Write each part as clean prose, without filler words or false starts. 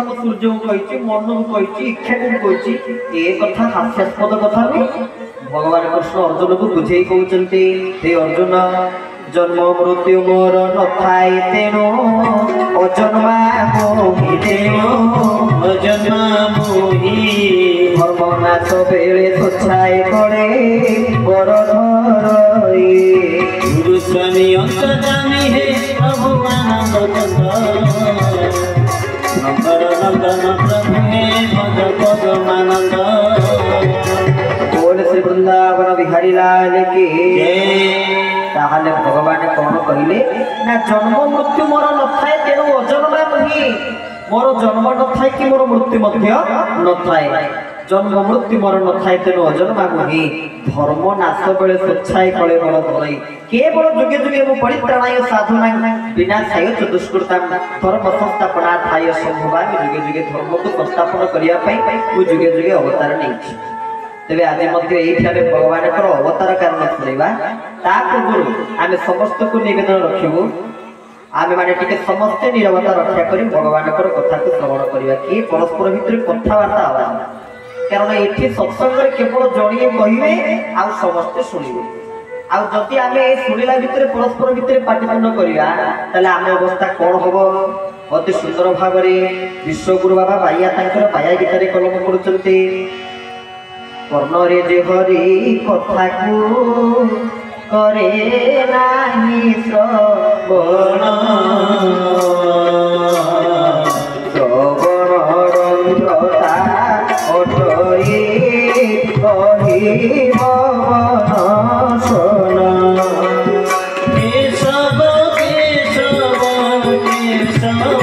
कथा मु सूर्य को कहिछि मन को कहिछि इच्छा को कहिछि ए कथा हास्यास्पद कथा नहीं। भगवान कृष्ण अर्जुन को बुझे कहते हे अर्जुन जन्म मृत्यु मोर न थाए तेणु अजन्मा मोहि देव अजन्मा मोहि धर्मनाश बेले तुच्छाए पड़े गरधर गुरु स्वामी अंतर्यामी हे प्रभु आनंद नंदन नंदन प्रभु हे भज पदमानंद बोल श्री वृंदावन बिहारी लाल की ताहले भगवान कौन कहले ना जन्म मृत्यु मोर न थाए तेणु अजन्मा मोहि मोर जन्म न थाए कि मोर मृत्यु मध्य न थाए जन्म मृत्यु मोर न थाए तेणु अजन्मा मोहि धर्म नाश बेले स्वच्छाय कले बल धरई केवल जुगे जुगे मु परित्राणाय साधुनां विनाशाय च दुष्कृतां धर्म संस्थापनार्थाय संभवामि जुगे जुगे धर्म को संस्थापन करिया पई मु जुगे जुगे अवतार नेछि। तेरे आज भगवान अवतार कारण शुणा ता पूर्व आम समस्त को निवेदन रखू आम मैंने समस्ते निरवता रक्षा कर भगवान कथा को श्रवण करवा किए परस्पर भितर कथबार्ता हवा कारण ये सत्संग केवल जड़िए कहे आ समस्ते शुणे आदि आम शुणिला भितर परस्पर भितर पाटितुंड करवा आम अवस्था कौन हम अति सुंदर भाव विश्वगुरु बाबा बाया बाया गीतार कलम कर कर्णरे जे हरि कथा को करे नाही श्रवण रंध्रता अटरी कही भवन सन केशव केशव केशव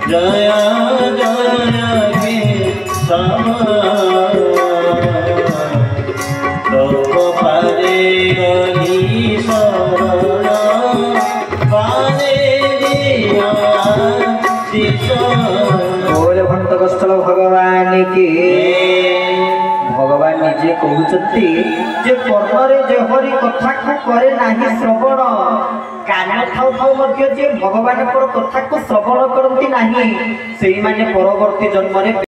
जय जय केशव भगवान की भगवान निजे कहते जे कर्णरे जे हरि कथा को करे नाही श्रवण कान थाउ थाउ मध्य जे भगवान कथा को श्रवण करती नाही सेही माने परवर्ती जन्म रे